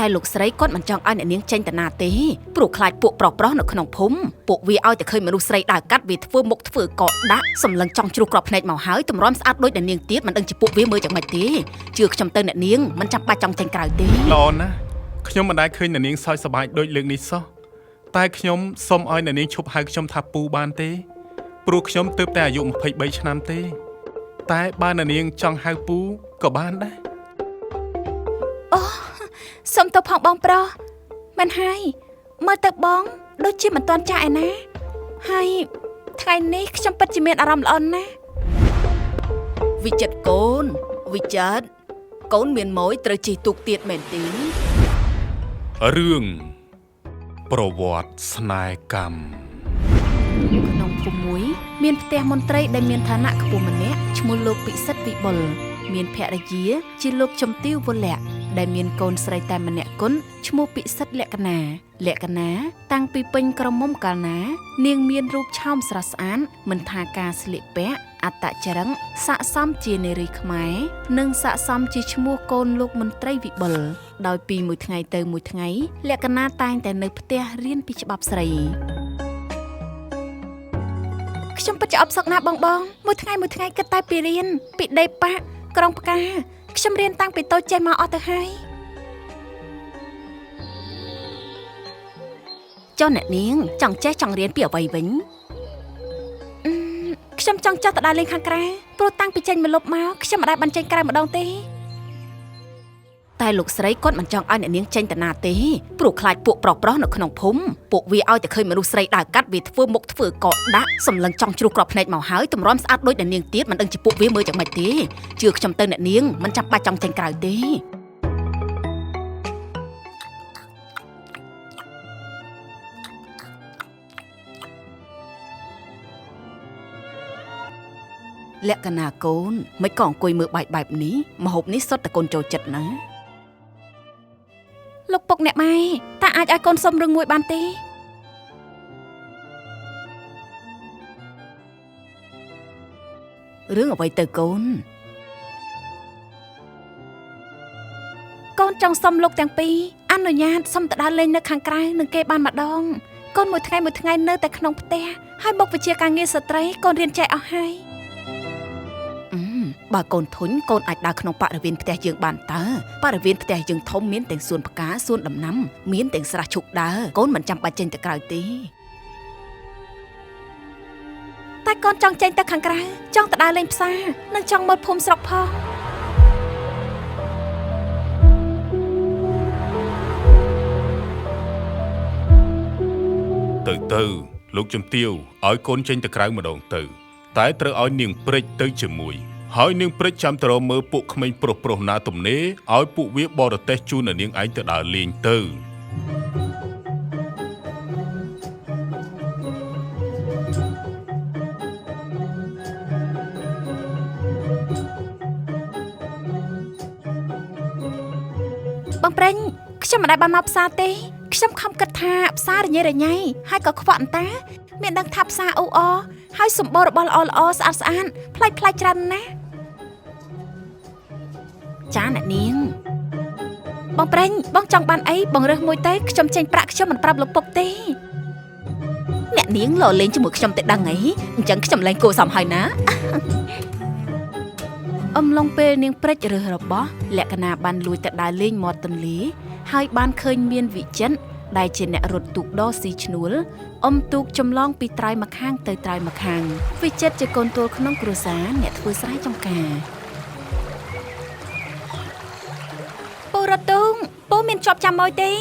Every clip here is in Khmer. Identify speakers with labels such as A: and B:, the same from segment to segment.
A: តែលោកស្រីគាត់មិនចង់ឲ្យអ្នកនាងចេញទៅណាទេព្រោះខ្លាចពួកប្រុសៗនៅក្នុងភូមិពួកវាឲ្យតែឃើញមនុស្សស្រីដើរកាត់វាធ្វើមុខធ្វើកដាក់សម្លឹងចង់ជ្រុះក្របភ្នែកមកហើយទម្រាំស្អាតដូចអ្នកនាងទៀតមិនដឹងជាពួកវាមើលយ៉ាងម៉េចទេជឿខ្ញុំទៅអ្នកនាងមិនចាំបាច់ចង់ចេញក្រៅទេ
B: ល្អណាស់ខ្ញុំមិនដែលឃើញអ្នកនាងសើចសប្បាយដូចលើកនេះសោះតែខ្ញុំសូមឲ្យអ្នកនាងឈប់ហៅខ្ញុំថាពូបានទេព្រោះខ្ញុំទើបតែអាយុ23ឆ្នាំទេតែបើអ្នកនាងចង់ហៅពូក៏បានដែរ
A: អូសុំទៅផងបងប្រុសមិនហើយមើលទៅបងដូចជាមិនទាន់ចាស់ឯណាហើយថ្ងៃនេះខ្ញុំពិតជាមានអារម្មណ៍ល្អណាស់វិចិត្រកូនវិចិត្រកូនមានម៉ួយត្រូវជិះទូកទៀតមែនទេ
B: រឿងប្រវត្តិស្នេហ៍កម្ម
A: ក្នុងភូមិមួយមានផ្ទះមន្ត្រីដែលមានឋានៈខ្ពស់ម្នាក់ឈ្មោះលោកពិសិដ្ឋវិបុលមានភរិយាជាលោកជំទាវវលៈដែលមានកូនស្រីតែម្នាក់គត់ឈ្មោះពិសិដ្ឋលក្ខណាតាំងពីពេញក្រមុំកាលណានាងមានរូបឆោមស្រស់ស្អាតមិនថាការស្លៀកពាក់អត្តចរិតស័ក្តិសមជានារីខ្មែរនិងស័ក្តិសមជាឈ្មោះកូនលោកមន្ត្រីវិបុលដោយពីមួយថ្ងៃទៅមួយថ្ងៃលក្ខណាតែងតែនៅផ្ទះរៀនពីច្បាប់ស្រីខ្ញុំពិតជាអបសោកណាស់បងមួយថ្ងៃគិតតែពីរៀនពីដេប៉ាក្រុងផ្កាខ្ញុំរៀនតាំងពីតូចចេះមកអស់ទៅហើយចុះអ្នកនាងចង់ចេះចង់រៀនពីអ្វីវិញខ្ញុំចង់ចុះទៅដើរលេងខាងក្រៅព្រោះតាំងពីចេញមកលុបមកខ្ញុំមិនដែលបានចេញក្រៅម្ដងទេតែលោកស្រីគាត់មិនចង់ឲ្យអ្នកនាងចេញទៅណាទេព្រោះខ្លាចពួកប្រុសៗនៅក្នុងភូមិពួកវាឲ្យតែឃើញមនុស្សស្រីដើរកាត់វាធ្វើមុខធ្វើកដាក់សម្លឹងចង់ជ្រុះក្របភ្នែកមកហើយទម្រាំស្អាតដូចអ្នកនាងទៀតមិនដឹងជាពួកវាមើលយ៉ាងម៉េចទេជឿខ្ញុំទៅអ្នកនាងមិនចាំបាច់ចង់ចេញក្រៅទេលក្ខណៈកូនមិនក៏អង្គុយមើលបែបនេះម្ហូបនេះសុទ្ធតែកូនចូលចិត្តណាលោកពុកអ្នកម៉ែតើអាចឲ្យកូនសុំរឿងមួយបានទេរឿងអ្វីទៅកូនកូនចង់សុំលោកទាំងពីរអនុញ្ញាតសុំទៅដើរលេងនៅខាងក្រៅនឹងគេបានម្ដងកូនមួយថ្ងៃនៅតែក្នុងផ្ទះហើយមុខវិជ្ជាការងារស្ត្រីកូនរៀនចេះអស់ហើយបើកូនធុញកូនអាចដើរក្នុងបរិវេណផ្ទះយើងបានតើបរិវេណផ្ទះយើងធំមានទាំងសួនផ្កាសួនដំណាំមានទាំងស្រះឈុកដើរកូនមិនចាំបាច់ចេញទៅក្រៅទេតែកូនចង់ចេញទៅខាងក្រៅចង់ទៅដើរលេងផ្សារនិងចង់មើលភូមិស្រុកផង
B: ទៅលោកជំទាវឲ្យកូនចេញទៅក្រៅម្ដងទៅតែត្រូវឲ្យនាងព្រិចទៅជាមួយហើយនាងព្រិចចាំទៅរកមើលពួកក្មេងប្រុសណាទំនេរឲ្យពួកវាបរទេសជូននាងឯងទៅដើរលេងទៅ
A: បងប្រេងខ្ញុំមិនដែលបានមកផ្សារទេខ្ញុំខំគិតថាផ្សាររញ៉េរញ៉ៃហើយក៏ខ្វក់អន្តាមានដឹងថាផ្សារអ៊ូអហើយសម្បូររបស់ល្អស្អាតប្លែកច្រើនណាស់ចាអ្នកនាងបងប្រេងបងចង់បានអីបងរើសមួយទៅខ្ញុំចេញប្រាក់ខ្ញុំមិនប្រាប់លោកពុកទេអ្នកនាងលលេងជាមួយខ្ញុំតែដឹងអីអញ្ចឹងខ្ញុំលែងគួរសមហើយណាអំឡុងពេលនាងព្រិចរើសរបស់លក្ខណៈបានលួចទៅដើរលេងមាត់ទន្លេហើយបានឃើញមានវិចិត្រដែលជាអ្នករត់ទូកដស៊ីឈ្នួលទូកចម្លងពីត្រើយម្ខាងទៅត្រើយម្ខាងវិចិត្រជាកូនទួលក្នុងគ្រួសារអ្នកធ្វើស្រែចម្ការពូរត់ទូងពូមានជាប់ចាំម៉ួយទេ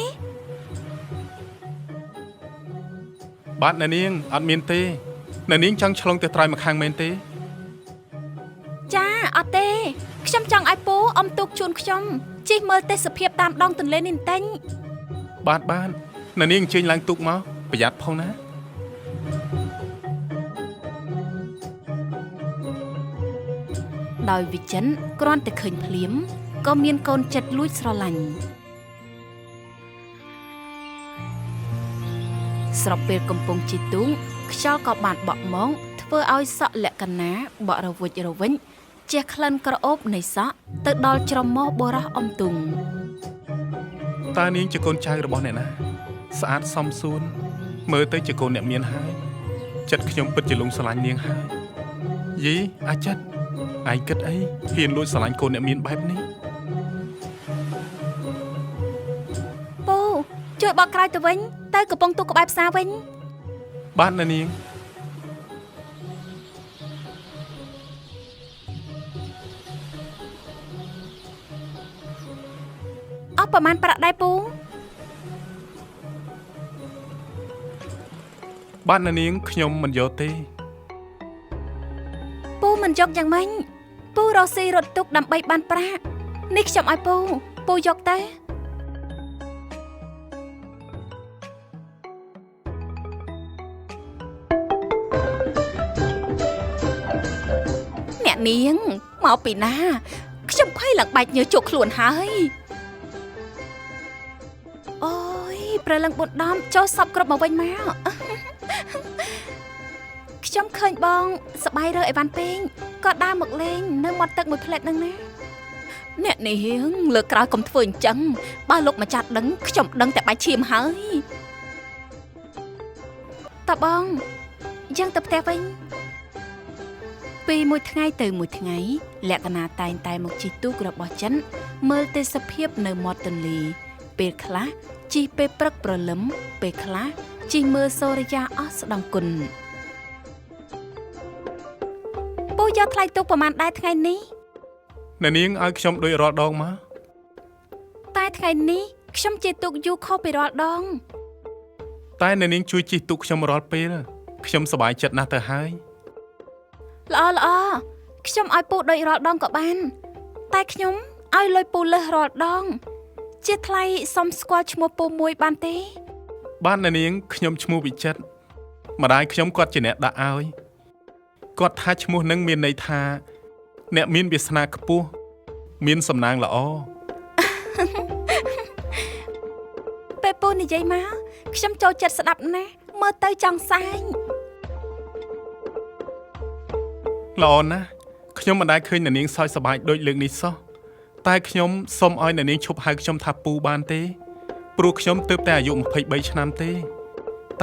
B: បាទអ្នកនាងអត់មានទេអ្នកនាងចង់ឆ្លងទៅត្រើយម្ខាងមែនទេ
A: ចាអត់ទេខ្ញុំចង់ឲ្យពូទូកជូនខ្ញុំជិះមើលទេសភាពតាមដងទន្លេនេះបន្តិច
B: បាទអ្នកនាងអញ្ជើញឡើងទូកមកប្រយ័ត្នផងណា
A: ដោយវិចិត្រគ្រាន់តែឃើញភ្លាមក៏មានកូនចិត្តលួចស្រឡាញ់ស្របពេលកំពុងជិះទូកខ្យល់ក៏បានបក់មកធ្វើឲ្យសក់លក្ខណាបក់រវិចរវិញជះក្លិនក្រអូបនៃសក់ទៅដល់ច្រមុះបុរសទុង
B: តើនាងជាកូនចៅរបស់អ្នកណាស្អាតសមសួនមើលទៅជាកូនអ្នកមានហើយចិត្តខ្ញុំពិតជាលងស្រឡាញ់នាងហើយយីអាចិតឯងគិតអីហ៊ានលួចស្រឡាញ់កូនអ្នកមានបែបនេះ
A: ពូជួយបកក្រោយទៅវិញទៅកំពុងទូក្បែរផ្សារវិញ
B: បាទនាង
A: អស់ប្រហែលប្រាក់ដែរពូ
B: បាទនាងខ្ញុំមិនយកទេ
A: ពូមិនយកយ៉ាងម៉េចពូរកស៊ីរត់ទុកដើម្បីបានប្រាក់នេះខ្ញុំឲ្យពូយកទៅអ្នកនាងមកពីណាខ្ញុំភ័យឡើងបែកញើសជក់ខ្លួនហើយអូយប្រលឹងបុនដំចូលសពគ្រប់មកវិញមកខ្ញុំឃើញបងសបាយរើអីវ៉ាន់ពេងក៏ដើរមកលេងនៅមាត់ទឹកមួយផ្លែតនឹងណាអ្នកនាងលើក្រោយកុំធ្វើអញ្ចឹងបើលោកម្ចាស់ដឹងខ្ញុំដឹងតែបាច់ឈាមហើយតើបងយ៉ាងទៅផ្ទះវិញពីមួយថ្ងៃទៅមួយថ្ងៃលក្ខណៈតែងតែមកជិះទូករបស់ចិនមើលទេសភាពនៅមាត់ទន្លេពេលខ្លះជិះពេលព្រឹកព្រលឹមពេលខ្លះជិះមើលសូរិយាអស្តង្គតពូយកថ្លៃទូកប្រហែលដែរថ្ងៃនេះ
B: អ្នកនាងឲ្យខ្ញុំដូចរាល់ដងមក
A: តែថ្ងៃនេះខ្ញុំជិះទូកយូរខុសពីរាល់ដង
B: តែអ្នកនាងជួយជិះទូកខ្ញុំរាល់ពេលខ្ញុំសប្បាយចិត្តណាស់ទៅហើយ
A: ល្អខ្ញុំឲ្យពូដូចរាល់ដងក៏បានតែខ្ញុំឲ្យលុយពូលើសរាល់ដងជាថ្លៃសុំស្គាល់ឈ្មោះពូមួយបានទេ
B: បានអ្នកនាងខ្ញុំឈ្មោះវិចិត្រម្ដាយខ្ញុំគាត់ជាអ្នកដាក់ឲ្យគាត់ថាឈ្មោះនឹងមានន័យថាអ្នកមានវាសនាខ្ពស់មានសំណាងល្អ
A: ពេលពូនិយាយមកខ្ញុំចូលចិត្តស្ដាប់ណាស់មើលទៅចង់សែង
B: ល្អណាស់ខ្ញុំមិនដែលឃើញអ្នកនាងសើចសប្បាយដូចលើកនេះសោះតែខ្ញុំសូមឲ្យអ្នកនាងឈប់ហៅខ្ញុំថាពូបានទេព្រោះខ្ញុំទើបតែអាយុ23ឆ្នាំទេ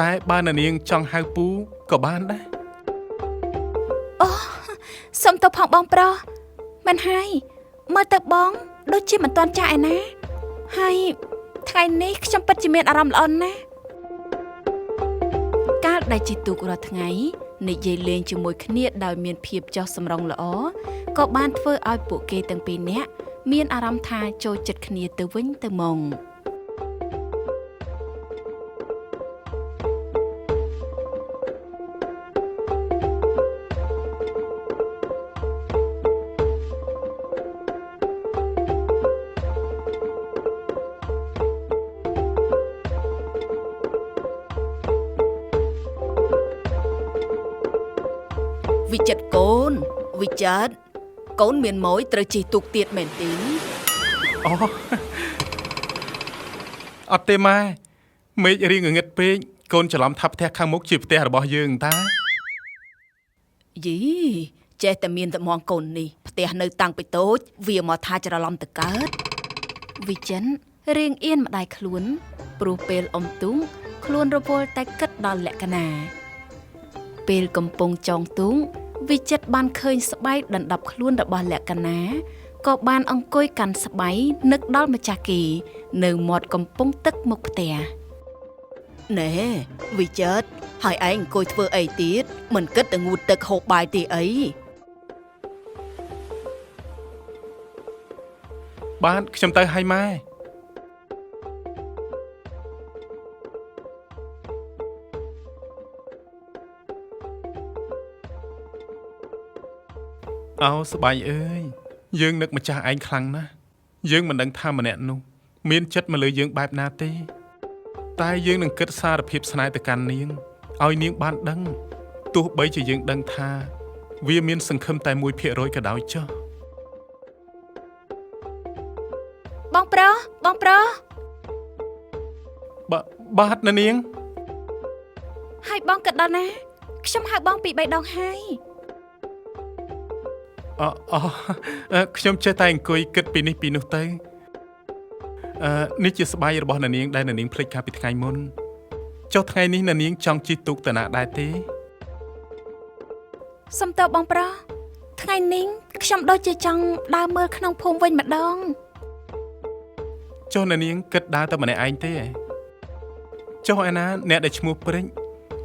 B: តែបើអ្នកនាងចង់ហៅពូក៏បានដែរ
A: អូសុំទៅផងបងប្រុសមិនហើយមើលទៅបងដូចជាមិនទាន់ចាស់ឯណាហើយថ្ងៃនេះខ្ញុំពិតជាមានអារម្មណ៍ល្អណាស់កាលដែលជីទូករាល់ថ្ងៃនិយាយលេងជាមួយគ្នាដោយមានភាពចុះសម្រុងល្អក៏បានធ្វើឲ្យពួកគេទាំងពីរនាក់មានអារម្មណ៍ថាចូលចិត្តគ្នាទៅវិញទៅមកវិចិត្រកូនវិចិត្រកូនមានម៉ួយត្រូវជិះទូកទៀតមែនទេ
B: អូអត់ទេម៉ែមេឃរៀងងងឹតពេកកូនច្រឡំថាផ្ទះខាងមុខជាផ្ទះរបស់យើងតា
A: យីចេះតែមានតែមងកូននេះផ្ទះនៅតាំងពីតូចវាមកថាច្រឡំទៅកើតវិចិត្ររៀងអៀនម្ដាយខ្លួនព្រោះពេលអ៊ំទូងខ្លួនរវល់តែគិតដល់លក្ខណៈពេលកំពុងចងទូងវិចិត្របានឃើញស្បែកដណ្ដប់ខ្លួនរបស់លក្ខណៈក៏បានអង្គុយកាន់ស្បៃនឹកដល់ម្ចាស់គេនៅមាត់កំពង់ទឹកមុខផ្ទះណែវិចិត្រហើយឯងអង្គុយធ្វើអីទៀតមិនគិតតែងូតទឹកហូបបាយទេអី
B: បាទខ្ញុំទៅឲ្យម៉ែអោស្បែកអើយយើងនឹកម្ចាស់ឯងខ្លាំងណាស់យើងមិនដឹងថាម្នាក់នោះមានចិត្តមកលើយើងបែបណាទេតែយើងនឹងគិតសារភាពស្នេហ៍ទៅកាន់នាងឲ្យនាងបានដឹងទោះបីជាយើងដឹងថាវាមានសង្ឃឹមតែ 1% ក៏ដោយចុះ
A: បងប្រុស
B: បាទនាង
A: ហើយបងគិតដល់ណាខ្ញុំហៅបងពី3ដងហើយ
B: ខ្ញុំចេះតែអង្គុយគិតពីនេះពីនោះទៅ នេះជាស្បែករបស់អ្នកនាងដែលអ្នកនាងភ្លេចកាលពីថ្ងៃមុនចុះថ្ងៃនេះអ្នកនាងចង់ជិះទូកទៅណាដែរទេ
A: សំទោសបងប្រុសថ្ងៃនេះខ្ញុំដូចជាចង់ដើរមើលក្នុងភូមិវិញម្ដង
B: ចុះអ្នកនាងគិតដើរតែម្នាក់ឯងទេចុះឯណាអ្នកដែលឈ្មោះព្រិច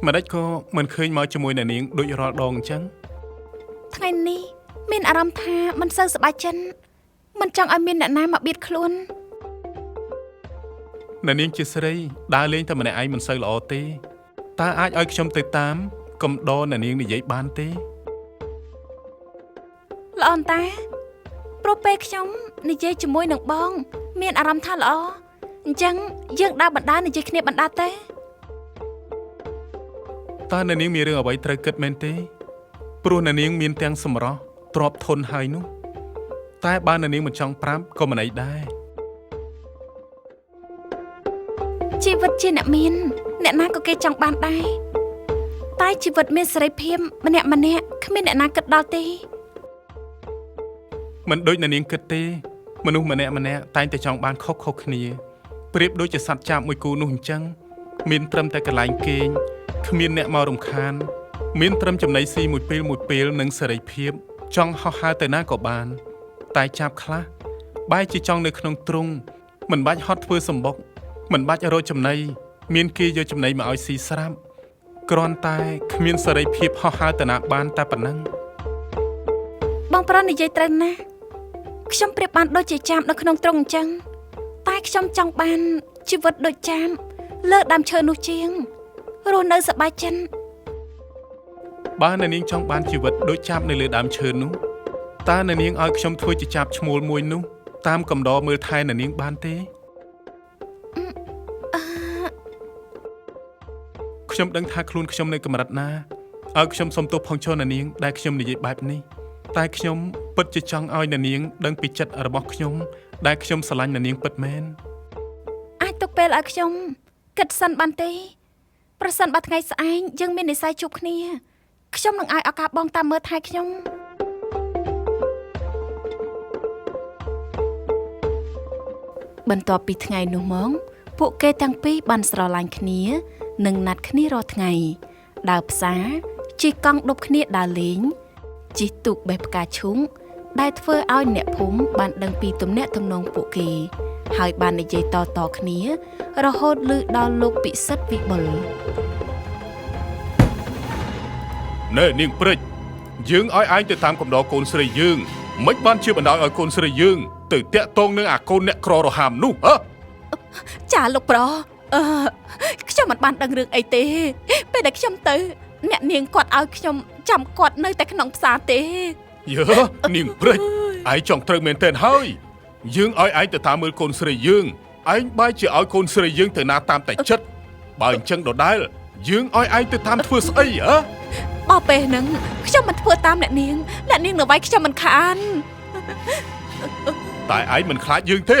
B: មិនដេចក៏មិនឃើញមកជាមួយអ្នកនាងដូចរាល់ដងអញ្ចឹង
A: ថ្ងៃនេះមានអារម្មណ៍ថាមិនសូវសប្បាយចិត្តមិនចង់ឲ្យមានអ្នកណាមកបៀតខ្លួន
B: អ្នកនាងជាស្រីដើរលេងតែម្នាក់ឯងមិនសូវល្អទេតើអាចឲ្យខ្ញុំទៅតាមកុំដរអ្នកនាងនិយាយបានទេ
A: ល្អអន្តាព្រោះពេលខ្ញុំនិយាយជាមួយនឹងបងមានអារម្មណ៍ថាល្អអញ្ចឹងយើងដើរបណ្ដានិយាយគ្នាបណ្ដាទេ
B: តើអ្នកនាងមានរឿងអ្វីត្រូវគិតមែនទេព្រោះអ្នកនាងមានទាំងសម្រស់ទ្រព្យធនហើយនោះតែបើអ្នកនាងមិនចង់ប្រាប់ក៏មិនអីដែរ
A: ជីវិតជាអ្នកមានអ្នកណាក៏គេចង់បានដែរតែជីវិតមានសេរីភាពម្នាក់គ្មានអ្នកណាគិតដល់ទេ
B: មិនដូចអ្នកនាងគិតទេមនុស្សម្នាក់តែងតែចង់បានខុសគ្នាប្រៀបដូចជាសត្វចាបមួយគូនោះអញ្ចឹងមានត្រឹមតែកន្លែងគេងគ្មានអ្នកមករំខានមានត្រឹមចំណីស៊ីមួយពេលនិងសេរីភាពចង់ហោះហើរទៅណាក៏បានតែចាប់ខ្លះបែរជាចង់នៅក្នុងទ្រុងមិនបាច់ហត់ធ្វើសម្បុកមិនបាច់រកចំណីមានគេយកចំណីមកឲ្យស៊ីស្រាប់គ្រាន់តែគ្មានសេរីភាពហោះហើរទៅណាបានតែប៉ុណ្ណឹង
A: បងប្រុសនិយាយត្រូវណាស់ខ្ញុំប្រៀបបានដូចជាចាមនៅក្នុងទ្រុងអញ្ចឹងតែខ្ញុំចង់បានជីវិតដូចចាមលើដើមឈើនោះជាងរស់នៅសប្បាយចិត្ត
B: បើអ្នកនាងចង់បានជីវិតដូចចាបនៅលើដើមឈើនោះតើអ្នកនាងឲ្យខ្ញុំធ្វើជាចាបឈ្មោលមួយនោះតាមកំដរមើលថែអ្នកនាងបានទេខ្ញុំដឹងថាខ្លួនខ្ញុំនៅកម្រិតណាឲ្យខ្ញុំសុំទោសផងចុះអ្នកនាងដែលខ្ញុំនិយាយបែបនេះតែខ្ញុំពិតជាចង់ឲ្យអ្នកនាងដឹងពីចិត្តរបស់ខ្ញុំដែលខ្ញុំស្រឡាញ់អ្នកនាងពិតមែន
A: អាចទុកពេលឲ្យខ្ញុំគិតសិនបានទេប្រសិនបើថ្ងៃស្អែកយើងមាននិស្ស័យជួបគ្នាខ្ញុំនឹងឲ្យឱកាសបងតាមមើលថែខ្ញុំបន្ទាប់ពីថ្ងៃនោះមកពួកគេទាំងពីរបានស្រឡាញ់គ្នានិងណាត់គ្នារាល់ថ្ងៃដើរផ្សារជិះកង់ដប់គ្នាដើរលេងជិះទូកបេះផ្កាឈូកដែលធ្វើឲ្យអ្នកភូមិបានដឹងពីទំនាក់ទំនងពួកគេហើយបាននិយាយតគ្នារហូតឮដល់លោកពិសិដ្ឋវិបុល
B: ណែនាងព្រិចយើងឲ្យឯងទៅតាមកំដរកូនស្រីយើងមិនបានជាបណ្ដោយឲ្យកូនស្រីយើងទៅតាក់ទងនឹងអាកូនអ្នកក្ររហាមនោះហ៎
A: ចាលោកប្រុសខ្ញុំមិនបានដឹងរឿងអីទេពេលដែលខ្ញុំទៅអ្នកនាងគាត់ឲ្យខ្ញុំចាំគាត់នៅតែក្នុងផ្សារទេ
B: យើនាងព្រិចឯងចង់ត្រូវមែនទែនហើយយើងឲ្យឯងទៅតាមមើលកូនស្រីយើងឯងបែរជាឲ្យកូនស្រីយើងទៅណាតាមតែចិត្តបើអញ្ចឹងដដែលយើងឲ្យឯងទៅតាមធ្វើស្អីហ៎
A: បើពេលហ្នឹងខ្ញុំមិនធ្វើតាមអ្នកនាងនៅវាយខ្ញុំមិនខាន
B: តែឯងមិនខ្លាចយើងទេ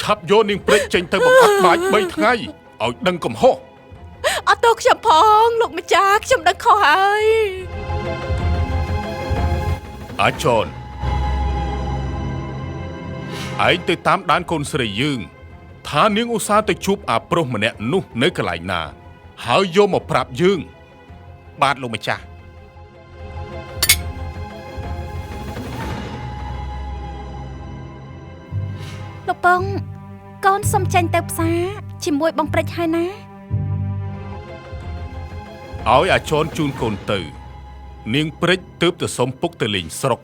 B: ឆាប់យកនាងព្រិចចេញទៅបង្អាក់បាច់3ថ្ងៃឲ្យដឹងកំហុស
A: អត់ទោសខ្ញុំផងលោកម្ចាស់ខ្ញុំដឹងខុសហើយ
B: អាចនឯងទៅតាមដានកូនស្រីយើងថានាងឧស្សាហ៍ទៅជួបអាប្រុសម្នាក់នោះនៅកន្លែងណាហើយយកមកប្រាប់យើងបាទលោកម្ចាស់
A: លោកបងកូនសុំចេញទៅផ្សារជាមួយបងព្រិចហើយណា
B: ឲ្យអាចនជូនកូនទៅនាងព្រិចទើបទៅសុំពុកទៅលេងស្រុក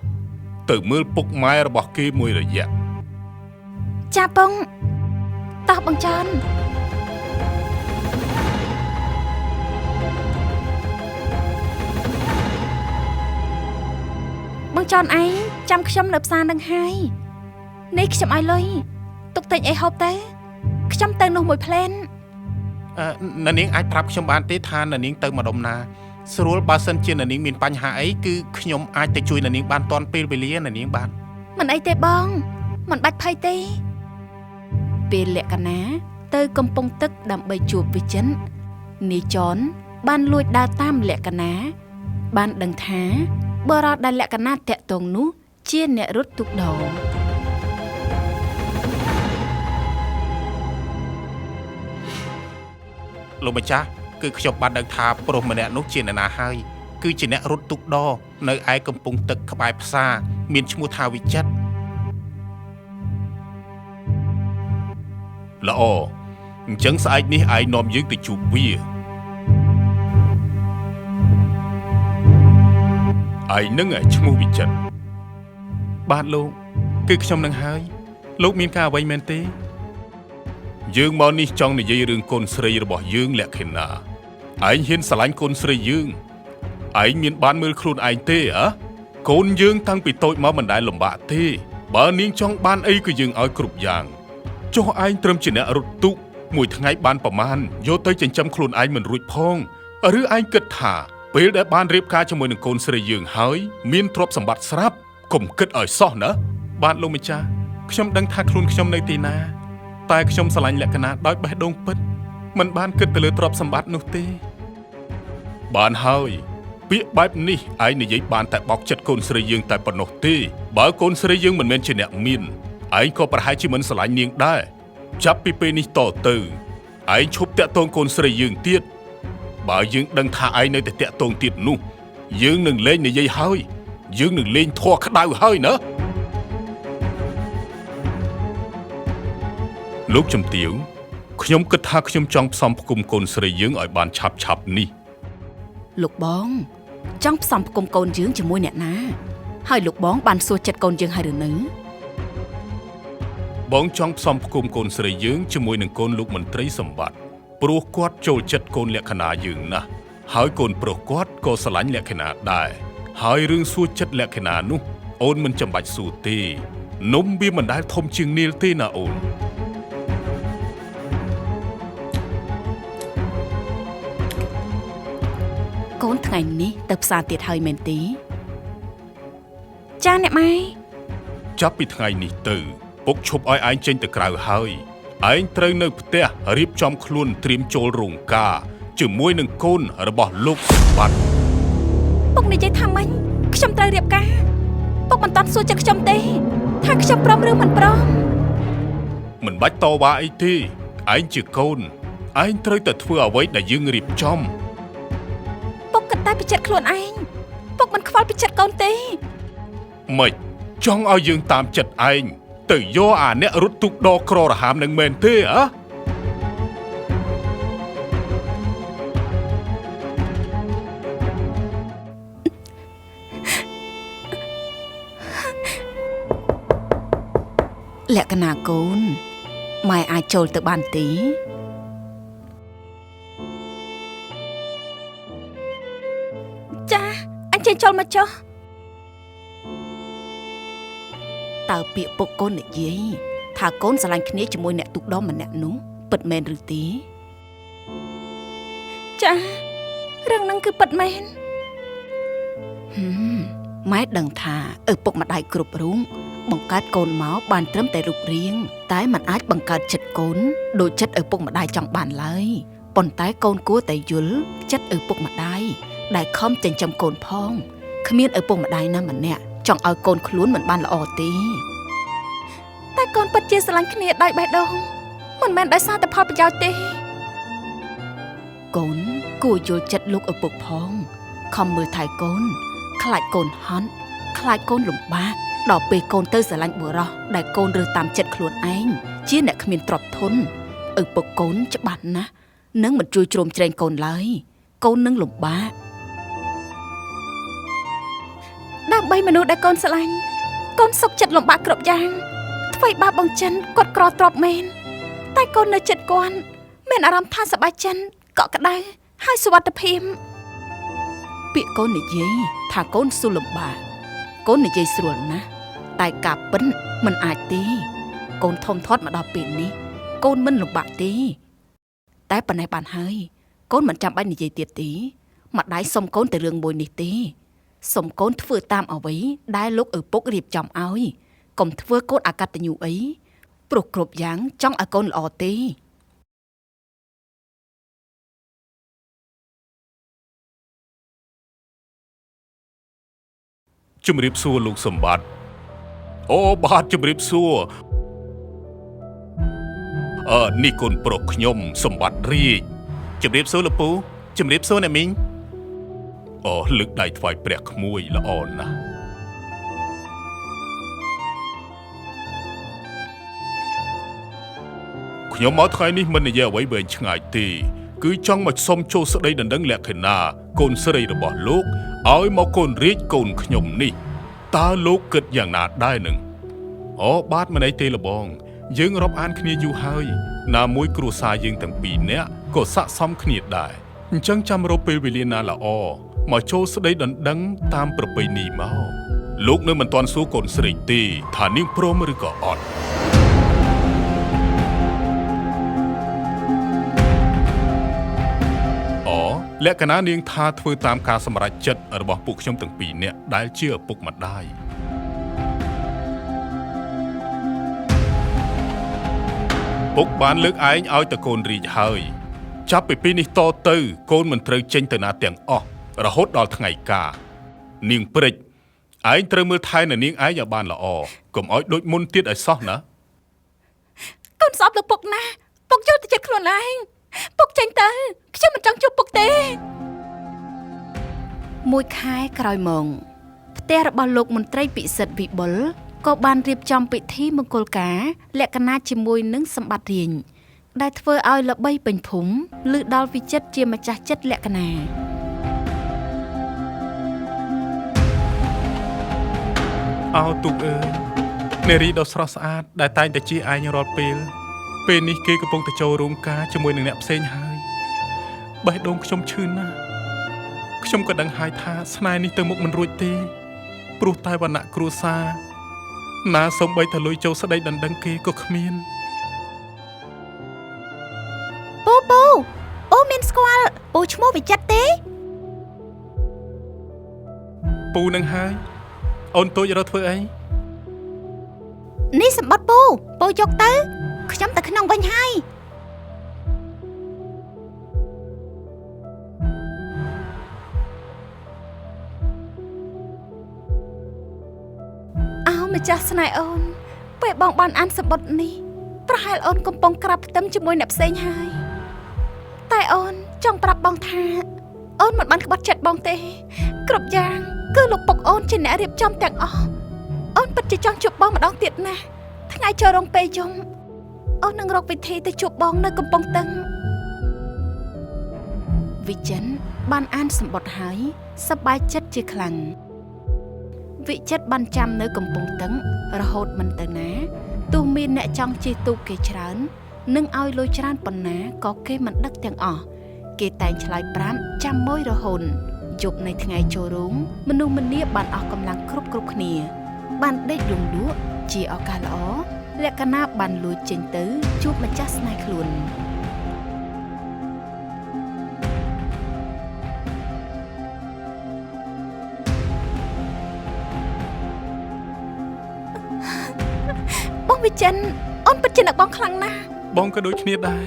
B: ទៅមើលពុកម៉ែរបស់គេមួយរយៈ
A: ចាបងតោះបងចាន់បងចាន់ឯងចាំខ្ញុំនៅផ្សារនឹងហើយនេះខ្ញុំឲ្យលុយទុកទិញអីហូបទៅខ្ញុំទៅនោះមួយផ្លែន
B: អ្នកនាងអាចប្រាប់ខ្ញុំបានទេថាអ្នកនាងទៅម្ដុំណាស្រួលបើសិនជាអ្នកនាងមានបញ្ហាអីគឺខ្ញុំអាចទៅជួយអ្នកនាងបានទាន់ពេលវេលាអ្នកនាងបាទ
A: មិនអីទេបងមិនបាច់ភ័យទេពេលលក្ខណៈទៅកំពង់ទឹកដើម្បីជួបវិចិត្រនាយចនបានលួចដើរតាមលក្ខណៈបានដឹងថាបរិយាដែលលក្ខណៈតាក់ទងនោះជាអ្នករត់ទូកដង
B: លោកម្ចាស់គឺខ្ញុំបានដឹងថាប្រុសម្នាក់នោះជាអ្នកណាហើយគឺជាអ្នករត់ទុកដនៅឯកំពង់ទឹកក្បែរផ្សារមានឈ្មោះថាវិចិត្រល្អអញ្ចឹងស្អែកនេះឯងនាំយើងទៅជួបវាឯងនឹងឈ្មោះវិចិត្របាទលោកគឺខ្ញុំនឹងហើយលោកមានការអ្វីមែនទេយើងមកនេះចង់និយាយរឿងកូនស្រីរបស់យើងលក្ខិណាឯងហ៊ានស្រឡាញ់កូនស្រីយើងឯងមានបានមើលខ្លួនឯងទេហ៎កូនយើងតាំងពីតូចមកមិនដែលលំបាកទេបើនាងចង់បានអីក៏យើងឲ្យគ្រប់យ៉ាងចុះឯងត្រឹមជាអ្នករត់ទូកមួយថ្ងៃបានប្រមាណយកទៅចិញ្ចឹមខ្លួនឯងមិនរួចផងឬឯងគិតថាពេលដែលបានរៀបការជាមួយនឹងកូនស្រីយើងហើយមានទ្រព្យសម្បត្តិស្រាប់កុំគិតឲ្យសោះណាបាទលោកម្ចាស់ខ្ញុំដឹងថាខ្លួនខ្ញុំនៅទីណាតែខ្ញុំស្រឡាញ់លក្ខណៈដោយបេះដូងពិតមិនបានគិតទៅលើទ្រព្យសម្បត្តិនោះទេបានហើយពាក្យបែបនេះឯងនិយាយបានតែបោកចិត្តកូនស្រីយើងតែប៉ុណ្ណោះទេបើកូនស្រីយើងមិនមែនជាអ្នកមានឯងក៏ប្រហែលជាមិនស្រឡាញ់នាងដែរចាប់ពីពេលនេះតទៅឯងឈប់តាក់ទងកូនស្រីយើងទៀតបើយើងដឹងថាឯងនៅតែតាក់ទងទៀតនោះយើងនឹងលែងនិយាយហើយយើងនឹងលែងធေါ်ក្តៅហើយណាលោកជំទាវខ្ញុំគិតថាខ្ញុំចង់ផ្សំផ្គុំកូនស្រីយើងឲ្យបានឆាប់នេះ
A: លោកបងចង់ផ្សំផ្គុំកូនយើងជាមួយអ្នកណាហើយលោកបងបានសួរចិត្តកូនយើងហើយឬនៅ
B: បងចង់ផ្សំផ្គុំកូនស្រីយើងជាមួយនឹងកូនលោកមន្ត្រីសម្បត្តិព្រោះគាត់ចូលចិត្តកូនលក្ខណៈយើងណាស់ហើយកូនប្រុសគាត់ក៏ស្រឡាញ់លក្ខណៈដែរហើយរឿងសួរចិត្តលក្ខណៈនោះអូនមិនចាំបាច់សួរទេនំវាមិនដែលធំជាងនាឡទេណាអូនកូន
A: ថ្ងៃនេះទៅផ្សារទៀតហើយមែនទេចាអ្នកម៉ែ
B: ចាប់ពីថ្ងៃនេះទៅពុកឈប់ឲ្យឯងចេញទៅក្រៅហើយឯងត្រូវនៅផ្ទះរៀបចំខ្លួនត្រៀមចូលរោងការជាមួយនឹងកូនរបស់លោកសម្បត្តិ
A: ពុកនិយាយថាម៉េចខ្ញុំត្រូវរៀបការពុកមិនតាន់សួរចិត្តខ្ញុំទេថាខ្ញុំព្រមឬមិនព្រម
B: មិនបាច់តវ៉ាអីទេឯងជាកូនឯងត្រូវតែធ្វើអ្វីដែលយើងរៀបចំ
A: ពុកគិតតែពីចិត្តខ្លួនឯងពុកមិនខ្វល់ពីចិត្តកូនទេ
B: ម៉េចចង់ឲ្យយើងតាមចិត្តឯងទៅយកអាអ្នករត់ទូកដកក្ររហាមនឹងមែនទេហ៎
A: លក្ខណៈកូនម៉ែអាចចូលទៅបានទេចាអញចេញចូលមកចុះតើពាក្យពុកកូននិយាយថាកូនស្រឡាញ់គ្នាជាមួយអ្នកទូកដមម្នាក់នោះពិតមែនឬទេចារឿងហ្នឹងគឺពិតមែនម៉ែដឹងថាឪពុកម្ដាយគ្រប់រូបបង្កើតកូនមកបានត្រឹមតែរូបរាងតែมันអាចបង្កើតចិត្តកូនដូចចិត្តឪពុកម្ដាយចង់បានឡើយប៉ុន្តែកូនគួរតែយល់ចិត្តឪពុកម្ដាយដែលខំចិញ្ចឹមកូនផងគ្មានឪពុកម្ដាយណាម្នាក់ចង់ឲ្យកូនខ្លួនមិនបានល្អទេតែកូនពិតជាស្រឡាញ់គ្នាដោយបេះដូងមិនមែនដោយសារតែផលប្រយោជន៍ទេកូនគួរយល់ចិត្តលោកឪពុកផងខំមើលថែកូនខ្លាចកូនហន់ខ្លាចកូនលំបាកដល់ពេលកូនទៅស្រឡាញ់បុរសដែលកូនរើសតាមចិត្តខ្លួនឯងជាអ្នកគ្មានទ្រព្យធនឪពុកកូនច្បាស់ណាស់នឹងមិនជួយជ្រោមជ្រែងកូនឡើយកូននឹងលំបាកដើម្បីមនុស្សដែលកូនស្រឡាញ់កូនសុខចិត្តលំបាកគ្រប់យ៉ាងអ្វីបាបបងចិនគាត់ក្រទ្រព្យមែនតែកូននៅចិត្តគាត់មានអារម្មណ៍ថាសប្បាយចិត្តកក់ក្ដៅហើយសុវត្ថិភាពពាក្យកូននិយាយថាកូនស៊ូលំបាកកូននិយាយស្រួលណាស់តែការពិនមិនអាចទេកូនធំធាត់មកដល់ពេលនេះកូនមិនលំបាកទេតែប៉ុណ្ណេះបានហើយកូនមិនចាំបាច់និយាយទៀតទេម្ដាយសុំកូនទៅរឿងមួយនេះទេសុំកូនធ្វើតាមអ្វីដែលលោកឪពុករៀបចំឲ្យកុំធ្វើកូនអកតញ្ញូអីព្រោះគ្រប់យ៉ាងចង់ឲ្យកូនល្អទេ
B: ជំរាបសួរលោកសម្បត្តិអូបាទជំរាបសួរនេះកូនប្រុសខ្ញុំសម្បត្តិរាជ ជំរាបសួរលោកពូជំរាបសួរអ្នកមីងអូលើកដៃថ្វាយព្រះក្មួយល្អណាស់ខ្ញុំមកថ្ងៃនេះមិននិយាយអ្វីវែងឆ្ងាយទេគឺចង់មកសុំចូលស្ដីដណ្ដឹងលក្ខណៈកូនស្រីរបស់លោកឲ្យមកកូនរាជកូនខ្ញុំនេះតើលោកគិតយ៉ាងណាដែរនឹងអូបាទមិនអីទេលបងយើងរាប់អានគ្នាយូរហើយណាមួយគ្រួសារយើងទាំងពីរនាក់ក៏ស័ក្តិសមគ្នាដែរអញ្ចឹងចាំរកពេលវេលាណាល្អមកចូលស្ដីដណ្ដឹងតាមប្រពៃណីមកលោកនៅមិនទាន់សួរកូនស្រីទេថានាងព្រមឬក៏អត់លក្ខណៈនាងថាធ្វើតាមការសម្រេចចិត្តរបស់ពួកខ្ញុំទាំងពីរនាក់ដែលជាឪពុកម្ដាយពុកបានលើកឯងឲ្យតកូនរាជហើយចាប់ពីពេលនេះតទៅកូនមិនត្រូវចេញទៅណាទាំងអស់រហូតដល់ថ្ងៃការនាងព្រិចឯងត្រូវមើលថែនៅនាងឯងឲ្យបានល្អកុំឲ្យដូចមុនទៀតឲ្យសោះណា
A: កូនស្អប់លោកពុកណាពុកយល់ទៅចិត្តខ្លួនឯងពុកចេញទៅខ្ញុំមិនចង់ជួបពុកទេមួយខែក្រោយមកផ្ទះរបស់លោកមន្ត្រីពិសិដ្ឋវិបុលក៏បានរៀបចំពិធីមង្គលការលក្ខណៈជាមួយនឹងសម្បត្តិរាញដែលធ្វើឲ្យល្បីពេញភូមិឮដល់វិចិត្រជាម្ចាស់ចិត្តលក្ខណៈ
B: អោទុកអើយនារីដ៏ស្រស់ស្អាតដែលតែងតែជាឯងរាល់ពេលនេះគេកំពុងតែចូលរោងការជាមួយនឹងអ្នកផ្សេងហើយបេះដូងខ្ញុំឈឺណាស់ខ្ញុំក៏ដឹងហើយថាស្នេហ៍នេះទៅមុខមិនរួចទេព្រោះតែវណ្ណៈគ្រួសារណាសំបីតែលុយចូលស្ដីដណ្ដឹងគេក៏គ្មាន
A: ពូមានស្គាល់ពូឈ្មោះវិចិត្រទេ
B: ពូនឹងហើយអូនតូចរត់ធ្វើអី
A: នេះសម្បត្តិពូយកទៅខ្ញុំទៅក្នុងវិញហើយម្ចាស់ស្នេហ៍អូនពេលបងបានអានសម្បត្តិនេះប្រហែលអូនកំពុងក្រាបផ្ទឹមជាមួយអ្នកផ្សេងហើយតែអូនចង់ប្រាប់បងថាអូនមិនបានក្បត់ចិត្តបងទេគ្រប់យ៉ាងគឺលោកពុកអូនជាអ្នករៀបចំទាំងអស់អូនពិតជាចង់ជួបបងម្ដងទៀតណាស់ថ្ងៃចូលរោងពេលយំអូននឹងរកវិធីទៅជួបបងនៅកំពង់តឹងវិចិត្របានអានសម្បត្តិហើយសប្បាយចិត្តជាខ្លាំងវិចិត្របានចាំនៅកំពង់តឹងរហូតមិនទៅណាទោះមានអ្នកចង់ជិះទូកគេច្រើននឹងឲ្យលុយច្រើនប៉ុណ្ណាក៏គេមិនដឹកទាំងអស់គេតែងឆ្លើយប្រាំចាំមួយរហូតយប់នៃថ្ងៃចូលរោងមនុស្សម្នាបានអស់កម្លាំងគ្រប់គ្នាបានដេកលំលក់ជាឱកាសល្អលក្ខណៈបានលួចចេញទៅជួបម្ចាស់ស្នេហ៍ខ្លួនបងវិចិត្រអូនពិតជានឹកបងខ្លាំងណាស់
B: បងក៏ដូចគ្នាដែរ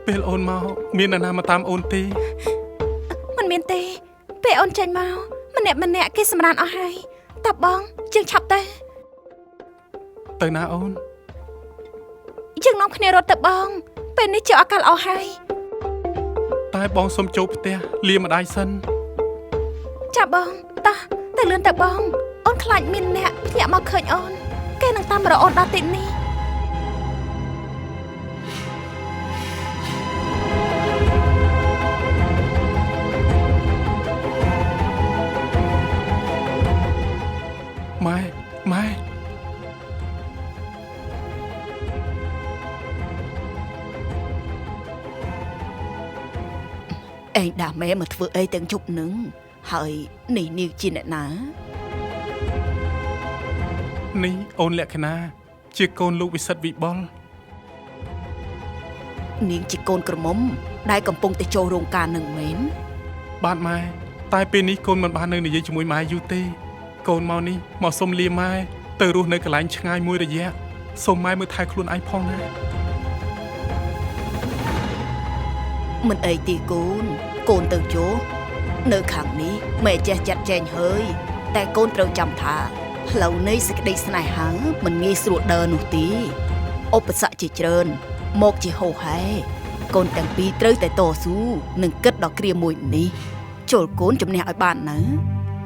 B: ពេលអូនមកមាននរណាមកតាមអូនទេ
A: មិនមានទេពេលអូនចេញមកម្នាក់គេសម្រានអស់ហើយតើបងជាងឆាប់ទៅ
B: ណាអូន
A: យើងនាំគ្នារត់ទៅបងពេលនេះជាឱកាសល្អហើយ
B: តែបងសុំចូលផ្ទះលាម្ដាយសិន
A: ចាបងតែលឿនទៅបងអូនខ្លាចមានអ្នកភ្ញាក់មកឃើញអូនគេនឹងតាមរកអូនដល់ទីនេះ
B: ម៉ែ
A: ឯងដាក់ម៉ែមកធ្វើអីទាំងជប់នឹងហើយនេះនាងជាអ្នកណា
B: នេះអូនលក្ខណៈជាកូនលោកវិសិដ្ឋវិបុល
A: នាងជាកូនក្រមុំដែលកំពុងតែចូលរោងការនឹងមែន
B: បាទម៉ែតែពេលនេះកូនមិនបាននៅនិយាយជាមួយម៉ែយូរទេកូនមកនេះមកសុំលាម៉ែទៅរស់នៅកន្លែងឆ្ងាយមួយរយៈសូមម៉ែមើលថែខ្លួនឯងផងណា
A: មិនអីទេកូនទៅជួនៅខាងនេះម៉ែចេះចាត់ចែងហើយតែកូនត្រូវចាំថាផ្លូវនៃសេចក្តីស្នេហាមិនងាយស្រួលដើរនោះទេឧបសគ្គជាច្រើនមកជាហូរហែ កូនទាំងពីរត្រូវតែតស៊ូនិងគិតដល់គ្រាមួយនេះចូលកូនជំនះឲ្យបានណា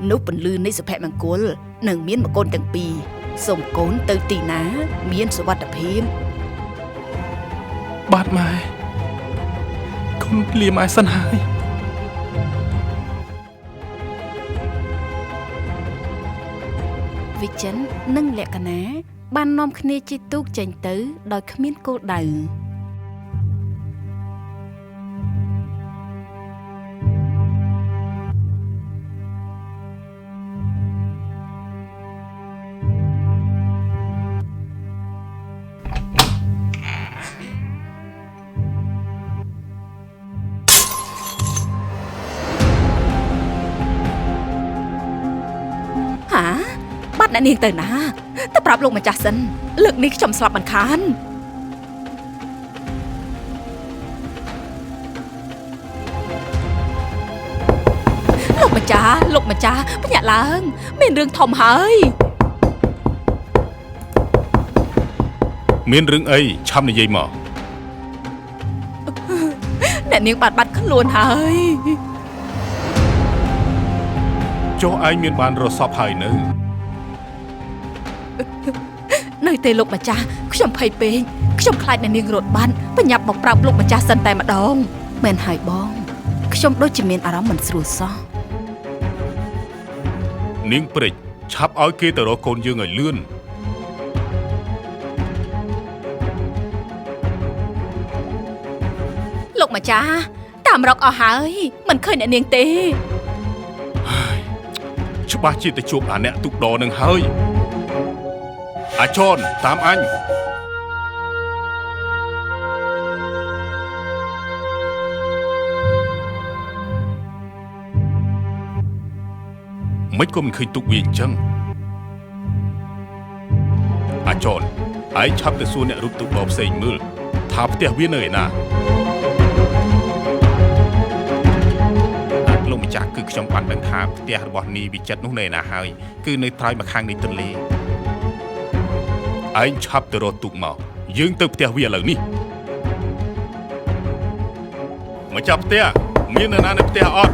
A: នោះពន្លឺនៃសុភមង្គលនឹងមានមកកូនទាំងពីរសូមកូនទៅទីណាមានសុវត្ថិភាព
B: បាទម៉ែកូនលាម៉ែសិនហើយ
A: វិចិត្រនិងលក្ខណាបាននាំគ្នាជិះទូកចេញទៅដោយគ្មានគោលដៅហាបាត់អ្នកនាងទៅណាទៅប្រាប់លោកម្ចាស់សិនលើកនេះខ្ញុំស្លាប់មិនខានលោកម្ចាស់ភ្ញាក់ឡើងមានរឿងធំហើយ
B: មានរឿងអីឆាប់និយាយមក
A: អ្នកនាងបាត់ខ្លួនហើយ
B: ចុះឯងមានបានរសពហើយ
A: នៅទេលោកម្ចាស់ខ្ញុំភ័យពេកខ្ញុំខ្លាចអ្នកនាងរត់បាត់បញ្ញាប់មកប្រាប់លោកម្ចាស់សិនតែម្ដងមែនហើយបងខ្ញុំដូចជាមានអារម្មណ៍មិនស្រួលសោះ
B: នាងព្រិចឆាប់ឲ្យគេទៅរកកូនយើងឲ្យលឿន
A: លោកម្ចាស់តាមរកអស់ហើយមិនឃើញអ្នកនាងទេ
B: ច្បាស់ជាទៅជួបអាអ្នកទូកដរនឹងហើយអាចនតាមអញមិនក៏មិនឃើញទូកវាអញ្ចឹងអាចនឯងឆាប់ទៅសួរអ្នករត់ទូកដរផ្សេងមើលថាផ្ទះវានៅឯណាលោកម្ចាស់គឺខ្ញុំបានដឹងថាផ្ទះរបស់នីវិចិត្រនោះនៅឯណាហើយគឺនៅត្រើយម្ខាងនៃទន្លេឯងឆាប់ទៅរកទូកមកយើងទៅផ្ទះវាឥឡូវនេះមកចាប់ផ្ទះមាននរណានៅផ្ទះអត់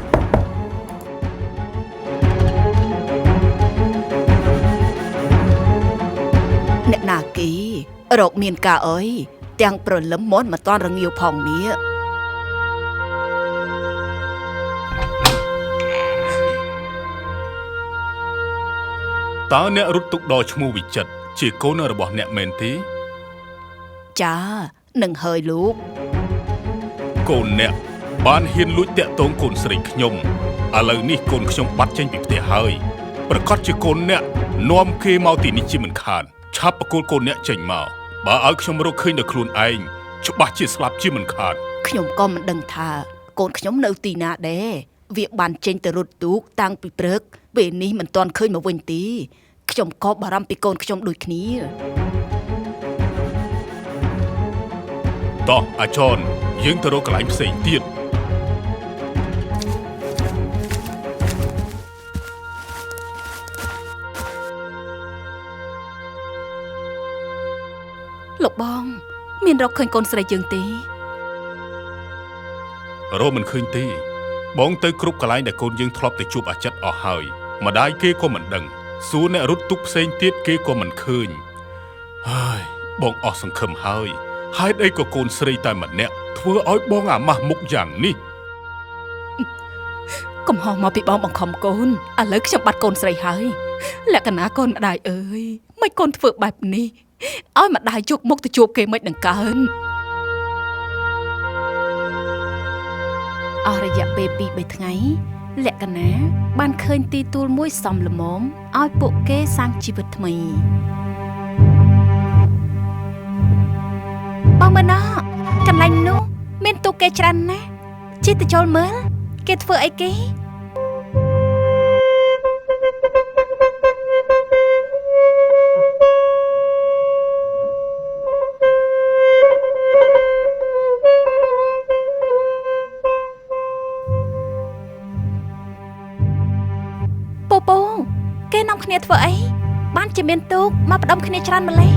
A: អ្នកណាគេរកមានការអើយទាំងប្រលឹមមន់មិនតាន់រងាវផងនេះ
B: តើអ្នករត់ទុកដល់ឈ្មោះវិចិត្រជាកូនរបស់អ្នកមែនទេ
A: ចានឹងហើយលោក
B: កូនអ្នកបានហ៊ានលួចតាក់ទងកូនស្រីខ្ញុំឥឡូវនេះកូនខ្ញុំបាត់ចេញពីផ្ទះហើយប្រកាសជាកូនអ្នកនាំគេមកទីនេះជាមិនខានឆាប់បកគោលកូនអ្នកចេញមកបើឲ្យខ្ញុំរកឃើញដល់ខ្លួនឯងច្បាស់ជាស្លាប់ជាមិនខាន
A: ខ្ញុំក៏មិនដឹងថាកូនខ្ញុំនៅទីណាដែរវាបានចេញទៅរត់ទូកតាំងពីព្រឹកពេលនេះមិនទាន់ឃើញមកវិញទេខ្ញុំក៏បារម្ភពីកូនខ្ញុំដូចគ្នា
B: តោះអាចនយើងទៅរកកន្លែងផ្សេងទៀត
A: លោកបងមានរកឃើញកូនស្រីយើងទេ
B: រកមិនឃើញទេបងទៅគ្រប់កន្លែងដែលកូនយើងធ្លាប់ទៅជួបអាចិតអស់ហើយម្ដាយគេក៏មិនដឹងសួរអ្នករត់ទុកផ្សេងទៀតគេក៏មិនឃើញហើយបងអស់សង្ឃឹមហើយហេតុអីក៏កូនស្រីតែម្នាក់ធ្វើឲ្យបងអាម៉ាស់មុខយ៉ាងនេះ
A: កំហុសមកពីបងបង្ខំកូនឥឡូវខ្ញុំបាត់កូនស្រីហើយលក្ខណៈកូនម្ដាយអើយមិនកូនធ្វើបែបនេះឲ្យម្ដាយជោគមុខទៅជួបគេមិននឹងកើនអស់រយៈពេល 2-3 ថ្ងៃលក្ខណៈបានឃើញទីទួលមួយសមល្មមឲ្យពួកគេសាងជីវិតថ្មីបងមើលណោះកន្លែងនោះមានទូកគេច្រើនណាស់ជិះទៅចូលមើលគេធ្វើអីគេពូគេនាំគ្នាធ្វើអីបានជាមានទូកមកផ្ដុំគ្នាច្រើនម្ល៉េះ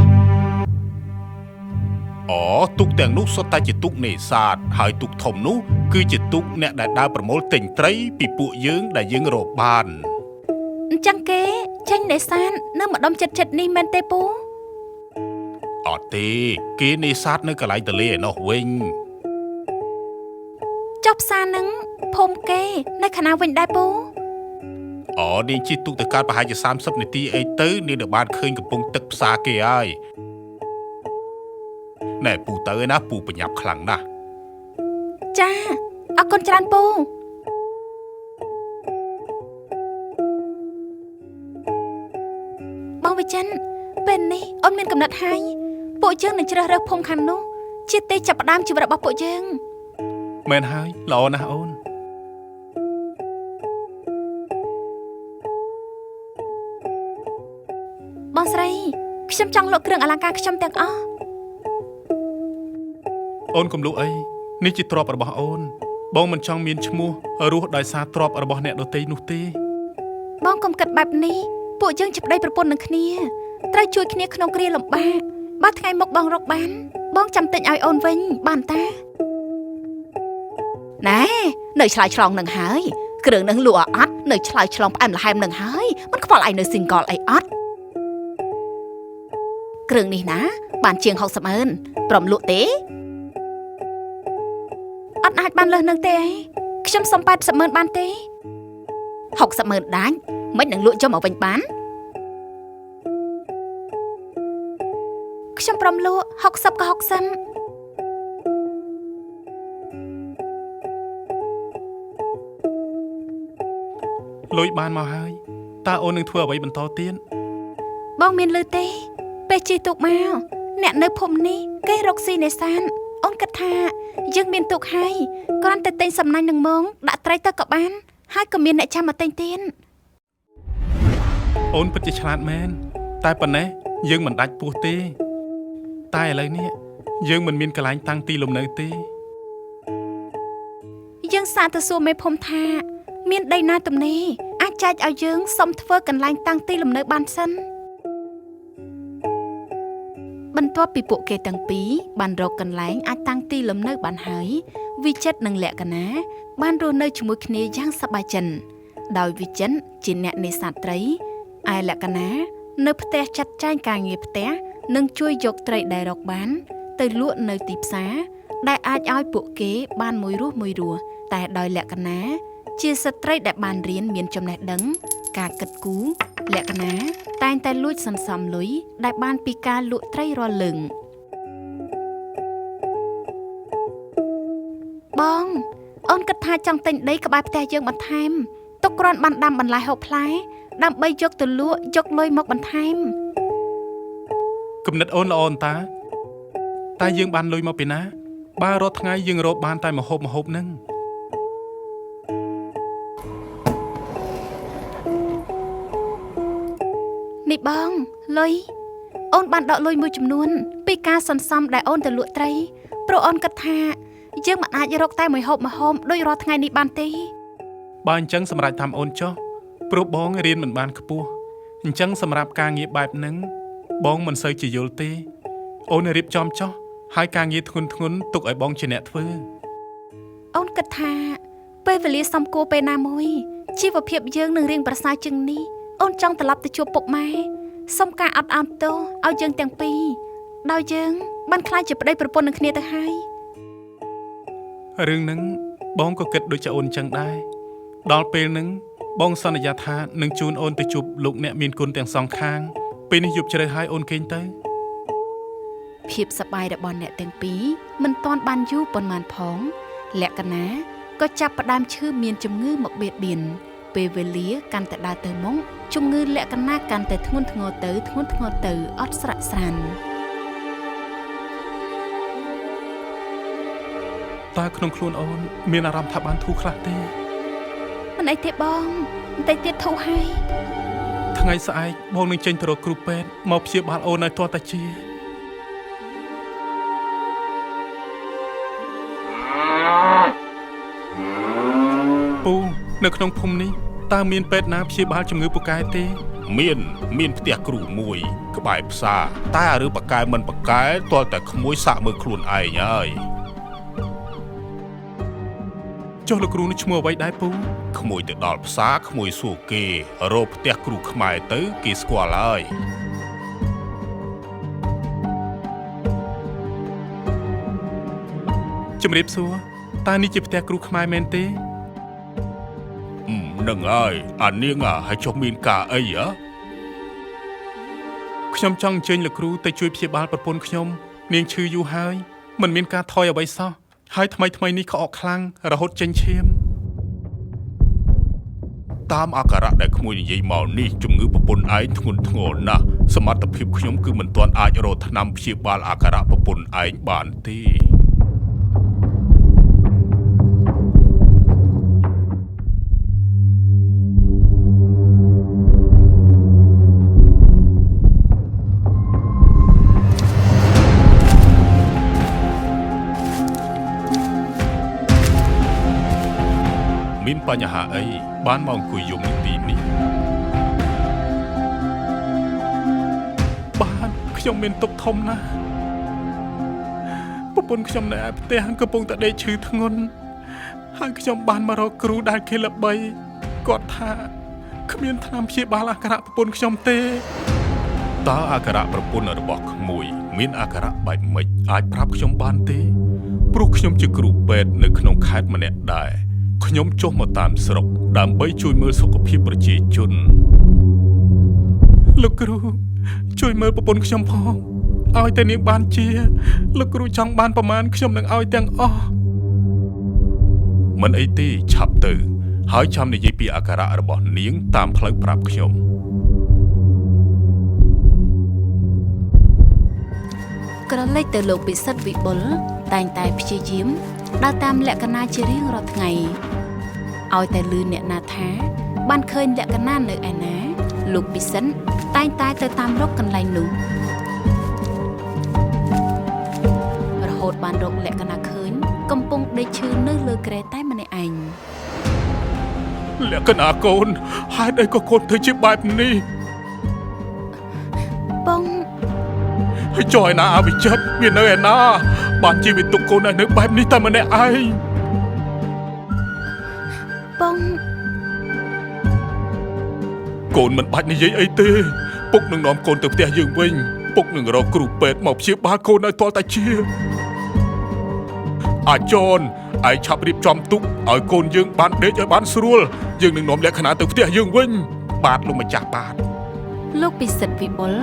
B: អូ
C: ទុកទាំងនោះសុទ្ធតែជាទុកនេសាទហើយទុកធំនោះគឺជាទុកអ្នកដែលដើរប្រមូលទិញត្រីពីពួកយើងដែលយើងរកបាន
A: អញ្ចឹងគេចេញនេសាទនៅម្ដុំចិត្តនេះមែនទេពូ
C: អត់ទេគេនេសាទនៅកន្លែងទន្លេឯណោះវិញ
A: ចុះផ្សារនឹងភូមិគេនៅខាងណាវិញដែរពូ
C: នាងជិះទូកទៅកើតប្រហែលជា30នាទីអីទៅនាងនឹងបានឃើញកំពង់ទឹកផ្សារគេហើយណែពូទៅឯណាពូប្រញាប់ខ្លាំងណាស់
A: ចាអរគុណច្រើនពូបងវិចិនពេលនេះអូនមានកំណត់ហើយពួកយើងនឹងជ្រើសរើសភូមិខាងនោះជាទីចាប់ផ្ដើមជីវិតរបស់ពួកយើង
B: មែនហើយល្អណាស់អូន
A: បងស្រីខ្ញុំចង់លក់គ្រឿងអលង្ការខ្ញុំទាំងអស់
B: អូនកុំលក់អីនេះជាទ្រព្យរបស់អូនបងមិនចង់មានឈ្មោះរស់ដោយសារទ្រព្យរបស់អ្នកដទៃនោះទេ
A: បងកុំគិតបែបនេះពួកយើងជាប្តីប្រពន្ធនឹងគ្នាត្រូវជួយគ្នាក្នុងគ្រាលំបាកបើថ្ងៃមុខបងរកបានបងចាំទិញឲ្យអូនវិញបានតាណែនៅឆ្លើយឆ្លងនឹងហើយគ្រឿងនឹងលក់អត់នៅឆ្លើយឆ្លងផ្អែមល្ហែមនឹងហើយមិនខ្វល់ឯងនៅ single អីអត់គ្រឿងនេះណាបានជាង60,000ព្រមលក់ទេអត់អាចបានលើសនឹងទេខ្ញុំសុំ80,000បានទេ60,000ដាច់មិននឹងលក់ចំមកវិញបានខ្ញុំព្រមលក់60ក៏60
B: លុយបានមកហើយតើអូននឹងធ្វើអ្វីបន្តទៀត
A: បងមានលឺទេពេលជិះទូកមកអ្នកនៅភូមិនេះគេរកស៊ីនេសាទអូនគិតថាយើងមានទូកហើយគ្រាន់តែទិញសំណាញ់នឹងម៉ងដាក់ត្រីទៅក៏បានហើយក៏មានអ្នកចាំមកទិញទៀត
B: អូនពិតជាឆ្លាតមែនតែប៉ុណ្ណេះយើងមិនដាច់ពោះទេតែឥឡូវនេះយើងមិនមានកន្លែងតាំងទីលំនៅទេ
A: យើងសាកទៅសួរមេភូមិថាមានដីណាទំនេរអាចចែកឲ្យយើងសុំធ្វើកន្លែងតាំងទីលំនៅបានសិនបន្ទាប់ពីពួកគេទាំងពីរបានរកកន្លែងអាចតាំងទីលំនៅបានហើយវិចិត្រនិងលក្ខណៈបានរស់នៅជាមួយគ្នាយ៉ាងសប្បាយចិត្តដោយវិចិត្រជាអ្នកនេសាទត្រីឯលក្ខណៈនៅផ្ទះចាត់ចែងការងារផ្ទះនិងជួយយកត្រីដែលរកបានទៅលក់នៅទីផ្សារដែលអាចឲ្យពួកគេបានមួយរស់តែដោយលក្ខណៈជាស្ត្រីដែលបានរៀនមានចំណេះដឹងការគិតគូរលក្ខណៈតែងតែលួចសន្សំលុយដែលបានពីការលក់ត្រីរាល់លឹងបងអូនគិតថាចង់ទិញដីក្បែរផ្ទះយើងបន្ថែមទុកគ្រាន់បានដាំបន្លែហូបផ្លែដើម្បីយកទៅលក់យកលុយមកបន្ថែម
B: គំនិតអូនល្អអន្តាតែយើងបានលុយមកពីណាបើរាល់ថ្ងៃយើងរកបានតែម្ហូបហ្នឹង
A: នេះបងលុយអូនបានដកលុយមួយចំនួនពីការសន្សំដែលអូនទៅលក់ត្រីព្រោះអូនគិតថាយើងមិនអាចរកតែមួយហូបដូចរាល់ថ្ងៃនេះបានទេ
B: បើអញ្ចឹងសម្រាប់តាមអូនចុះព្រោះបងរៀនមិនបានខ្ពស់អញ្ចឹងសម្រាប់ការងារបែបហ្នឹងបងមិនសូវជាយល់ទេអូនរៀបចំចុះហើយការងារធ្ងន់ទុកឲ្យបងជាអ្នកធ្វើ
A: អូនគិតថាពេលវេលាសំគួរពេលណាមួយជីវភាពយើងនឹងរៀងប្រសើរជាងនេះអូនចង់ត្រឡប់ទៅជួបពុកម៉ែសុំការអត់ឱនទោសឲ្យយើងទាំងពីរដោយយើងបានខ្លាចជាប្តីប្រពន្ធនឹងគ្នាទៅហើយ
B: រឿងហ្នឹងបងក៏គិតដូចជាអូនអញ្ចឹងដែរដល់ពេលហ្នឹងបងសន្យាថានឹងជូនអូនទៅជួបលោកអ្នកមានគុណទាំងសងខាងពេលនេះយប់ជ្រៅហើយអូនគេងទៅ
A: ភាពសប្បាយរបស់អ្នកទាំងពីរមិនទាន់បានយូរប៉ុន្មានផងលក្ខណៈក៏ចាប់ផ្ដើមឈឺមានជំងឺមកបៀតបៀនពេលវេលាកាន់តែដើរទៅមុខជំងឺលក្ខណៈកាន់តែធ្ងន់ធ្ងរទៅអត់ស្រាក់ស្រាន
B: តើក្នុងខ្លួនអូនមានអារម្មណ៍ថាបានធូរខ្លះទេ
A: មិនអីទេបងបន្តិចទៀតធូរហើយ
B: ថ្ងៃស្អែកបងនឹងចេញទៅរកគ្រូពេទ្យមកព្យាបាលអូនឲ្យទាល់តែជា ពូនៅក្នុងភូមិនេះ តើមានពេទ្យណាព្យាបាលជំងឺពូកែទេ
C: មានផ្ទះគ្រូមួយក្បែរផ្សារតែរឿងបកែមិនបកែទាល់តែក្មួយសាក់មើលខ្លួនឯងហើយ
B: ចុះលោកគ្រូនេះឈ្មោះអ្វីដែរពូ
C: ក្មួយទៅដល់ផ្សារក្មួយសួរគេរកផ្ទះគ្រូខ្មែរទៅគេស្គាល់ហើយ
B: ជំរាបសួរតើនេះជាផ្ទះគ្រូខ្មែរមែនទេ
C: នឹងហើយអានាងឲ្យចុះមានការអីហ៎
B: ខ្ញុំចង់អញ្ជើញលោកគ្រូទៅជួយព្យាបាលប្រពន្ធខ្ញុំនាងឈឺយូរហើយមិនមានការថយអ្វីសោះហើយថ្មីនេះក្អកខ្លាំងរហូតចេញឈាម
C: តាមអាការៈដែលក្មួយនិយាយមកនេះជំងឺប្រពន្ធឯងធ្ងន់ធ្ងរណាស់សមត្ថភាពខ្ញុំគឺមិនទាន់អាចរកថ្នាំព្យាបាលអាការៈប្រពន្ធឯងបានទេ មានបញ្ហាអីបានមកអង្គុយយំនៅទីនេះ
B: បានខ្ញុំមានទុក្ខធំណាស់ប្រពន្ធខ្ញុំនៅឯផ្ទះកំពុងតែដេកឈឺធ្ងន់ហើយខ្ញុំបានមករកគ្រូដែលគេល្បីគាត់ថាគ្មានថ្នាំព្យាបាលអាការៈប្រពន្ធខ្ញុំទេ
C: តើអាការៈប្រពន្ធរបស់ក្មួយមានអាការៈបែបម៉េចអាចប្រាប់ខ្ញុំបានទេព្រោះខ្ញុំជាគ្រូពេទ្យនៅក្នុងខេត្តម្នាក់ដែរខ្ញុំចុះមកតាមស្រុកដើម្បីជួយមើលសុខភាពប្រជាជន
B: លោកគ្រូជួយមើលប្រពន្ធខ្ញុំផងឲ្យតែនាងបានជាលោកគ្រូចង់បានប្រមាណខ្ញុំនឹងឲ្យទាំងអស់
C: មិនអីទេឆាប់ទៅហើយចាំនិយាយពីអាការៈរបស់នាងតាមផ្លូវប្រាប់ខ្ញុំ
A: ក្រឡេកទៅលោកពិសិដ្ឋវិបុលតែងតែព្យាយាមដើរតាមលក្ខណៈជារៀងរាល់ថ្ងៃឲ្យតែលឺអ្នកណាថាបានឃើញលក្ខណៈនៅឯណាលោកពិសិដ្ឋតែងតែទៅតាមរកកន្លែងនោះរហូតបានរកលក្ខណៈឃើញកំពុងដេកឈឺនៅលើគ្រែតែម្នាក់ឯង
C: លក្ខណៈកូនហេតុអីក៏កូនធ្វើជាបែបនេះ
A: បង
C: ហើយចុះឯណាអវិចិត្រមាននៅឯណាបានជីវិតទុកកូនឲ្យនៅបែបនេះតែម្នាក់ឯង
A: បង
C: កូនមិនបាច់និយាយអីទេពុកនឹងនាំកូនទៅផ្ទះយើងវិញពុកនឹងរកគ្រូពេទ្យមកព្យាបាលកូនឲ្យទាល់តែជាអាចនឯងឆាប់រៀបចំទុកឲ្យកូនយើងបានដេកឲ្យបានស្រួលយើងនឹងនាំលក្ខណៈទៅផ្ទះយើងវិញបាទលោកម្ចាស់បាទ
A: លោកពិសិដ្ឋវិបុល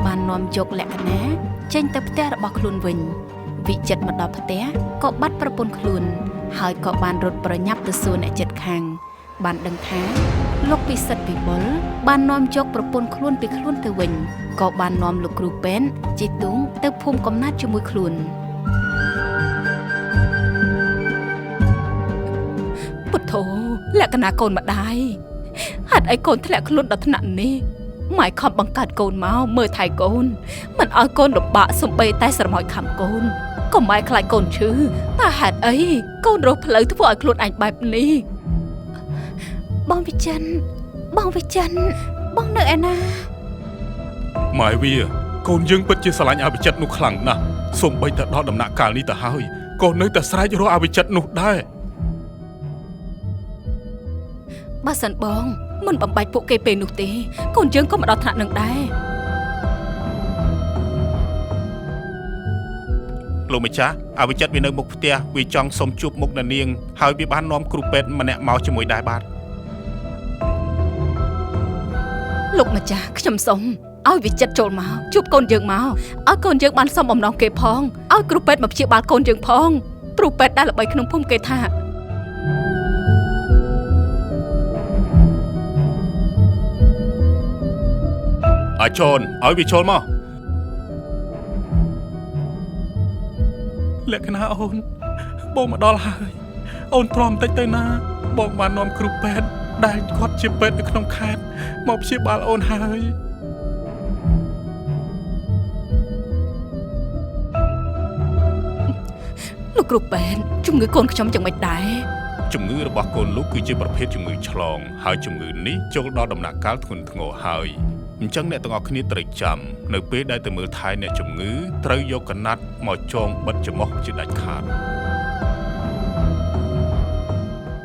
A: បាននាំយកលក្ខណៈចេញទៅផ្ទះរបស់ខ្លួនវិញវិចិត្រមកដល់ផ្ទះក៏បាត់ប្រពន្ធខ្លួនហើយក៏បានរត់ប្រញាប់ទៅសួរអ្នកជិតខាងបានដឹងថាលោកពិសិដ្ឋវិបុលបាននាំយកប្រពន្ធខ្លួនពីខ្លួនទៅវិញក៏បាននាំលោកគ្រូពេទ្យជីទុងទៅភូមិកំណាត់ជាមួយខ្លួនពុទ្ធោលក្ខណៈកូនម្ដាយហេតុអីកូនធ្លាក់ខ្លួនដល់ថ្នាក់នេះម៉ែខំបង្កើតកូនមកមើលថែកូនមិនឲ្យកូនលំបាកសំបីតែស្រមោចខំកូនកុំម៉ែខ្លាចកូនឈឺតើហេតុអីកូនរស់ផ្លូវធ្វើឲ្យខ្លួនឯងបែបនេះបងវិចិត្របងនៅឯណា
C: ម៉ែវាកូនយើងពិតជាស្រឡាញ់អវិចិត្រនោះខ្លាំងណាស់សូម្បីតែដល់ដំណាក់កាលនេះទៅហើយក៏នៅតែស្រែករកអវិចិត្រនោះដែរ
A: បើសិនបងមិនបំបាច់ពួកគេពេលនោះទេកូនយើងក៏មកដល់ថ្នាក់នឹងដែរ
C: លោកម្ចាស់អវិចិត្រវានៅមុខផ្ទះវាចង់សុំជួបមុខអ្នកនាងហើយវាបាននាំគ្រូពេទ្យម្នាក់មកជាមួយដែរបាទ
A: លោកម្ចាស់ខ្ញុំសុំឲ្យវិចិត្រចូលមកជួបកូនយើងមកឲ្យកូនយើងបានសុំបំណងគេផងឲ្យគ្រូពេទ្យមកព្យាបាលកូនយើងផងគ្រូពេទ្យដែលល្បីក្នុងភូមិគេថា
C: អាចនឲ្យវាចូលមក
B: លក្ខណៈអូនបងមកដល់ហើយអូនទ្រាំតិចទៅណាបងបាននាំគ្រូពេទ្យដែលគាត់ជាពេទ្យនៅក្នុងខេត្តមកព្យាបាលអូនហើយ
A: លោកគ្រូពេទ្យជំងឺកូនខ្ញុំយ៉ាងម៉េចដែរ
C: ជ ជំងឺរបស់កូនលោកគឺជាប្រភេទជំងឺឆ្លងហើយជំងឺនេះចូលដល់ដំណាក់កាលធ្ងន់ធ្ងរហើយអញ្ចឹងអ្នកទាំងអស់គ្នាត្រូវចាំនៅពេលដែលទៅមើលថែអ្នកជំងឺត្រូវយកកណាត់មកចងបិទច្រមុះជាដាច់ខាត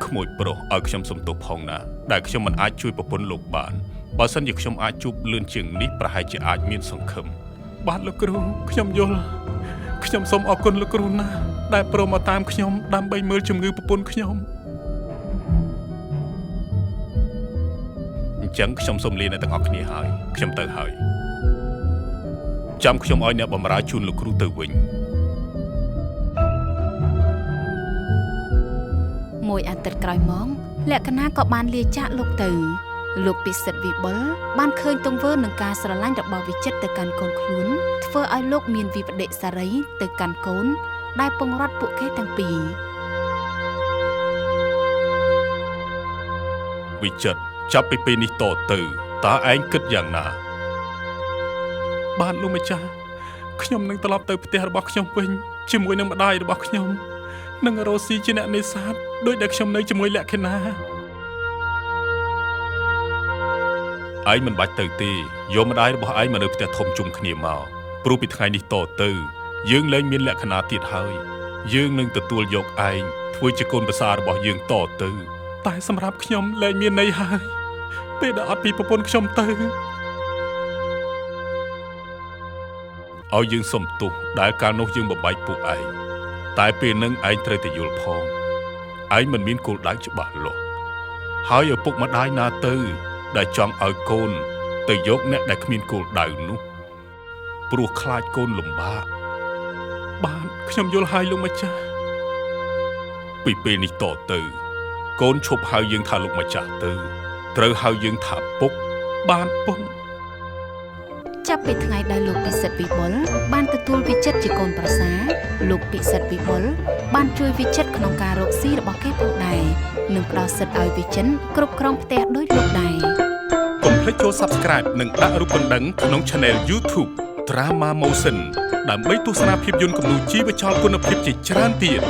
C: ក្មួយប្រុសឲ្យខ្ញុំសុំទោសផងណាដែលខ្ញុំមិនអាចជួយប្រពន្ធលោកបានបើសិនជាខ្ញុំអាចជួបលឿនជាងនេះប្រហែលជាអាចមានសង្ឃឹម
B: បាទលោកគ្រូខ្ញុំយល់ខ្ញុំសូមអរគុណលោកគ្រូណាស់ដែលព្រមមកតាមខ្ញុំដើម្បីមើលជំងឺប្រពន្ធខ្ញុំ
C: អញ្ចឹងខ្ញុំសូមលាអ្នកទាំងអស់គ្នាហើយខ្ញុំទៅហើយចាំខ្ញុំឲ្យអ្នកបម្រើជូនលោកគ្រូទៅវិញ
A: មួយអាទិត្យក្រោយមកលក្ខណៈក៏បានលាចាកលោកទៅលោកពិសិដ្ឋវិបុលបានឃើញទង្វើនឹងការស្រឡាញ់របស់វិចិត្រទៅកាន់កូនខ្លួនធ្វើឲ្យលោកមានវិប្បដិសារីទៅកាន់កូនដែលពង្រត់ពួកគេទាំងពីរ
C: វិចិត្រចាប់ពីពេលនេះតទៅតើឯងគិតយ៉ាងណា
B: បាទលោកម្ចាស់ខ្ញុំនឹងត្រឡប់ទៅផ្ទះរបស់ខ្ញុំវិញជាមួយនឹងម្ដាយរបស់ខ្ញុំនិងរស់ស៊ីជាអ្នកនេសាទដោយដែលខ្ញុំនៅជាមួយលក្ខិណា
C: ឯងមិនបាច់ទៅទេយកម្ដាយរបស់ឯងមកនៅផ្ទះធំជុំគ្នាមកព្រោះពីថ្ងៃនេះតទៅយើងលែងមានលក្ខណៈទៀតហើយយើងនឹងទទួលយកឯងធ្វើជាកូនប្រសាររបស់យើងតទៅ
B: តែសម្រាប់ខ្ញុំលែងមានន័យហើយពេលដែលអត់ពីប្រពន្ធខ្ញុំទៅ
C: ឲ្យយើងសុំទោសដែលកាលនោះយើងបំបែកពួកឯងតែពេលនឹងឯងត្រូវតែយល់ផងឯងមិនមានគោលដៅច្បាស់លាស់ហើយឪពុកម្ដាយណាទៅដែលចង់ឲ្យកូនទៅយកអ្នកដែលគ្មានគោលដៅនោះព្រោះខ្លាចកូនលំបាក
B: បាទខ្ញុំយល់ហើយលោកម្ចាស់
C: ពីពេលនេះតទៅកូនឈប់ហៅយើងថាលោកម្ចាស់ទៅត្រូវហៅយើងថាពុក
B: បាទពុក
A: ចាប់ពីថ្ងៃដែលលោកពិសិដ្ឋវិបុលបានទទួលវិចិត្រជាកូនប្រសារលោកពិសិដ្ឋវិបុលបានជួយវិចិត្រក្នុងការរកស៊ីរបស់គេផងដែរនិងផ្ដល់សិទ្ធិឲ្យវិចិត្រគ្រប់គ្រងផ្ទះដោយលោកដែរ
B: កុំភ្លេចចូល Subscribe និងដាក់រូបកណ្ដឹងក្នុង Channel YouTube Drama Motion ដើម្បីទស្សនាភាពយន្តគំនូរជីវចលគុណភាពជាច្រើនទៀត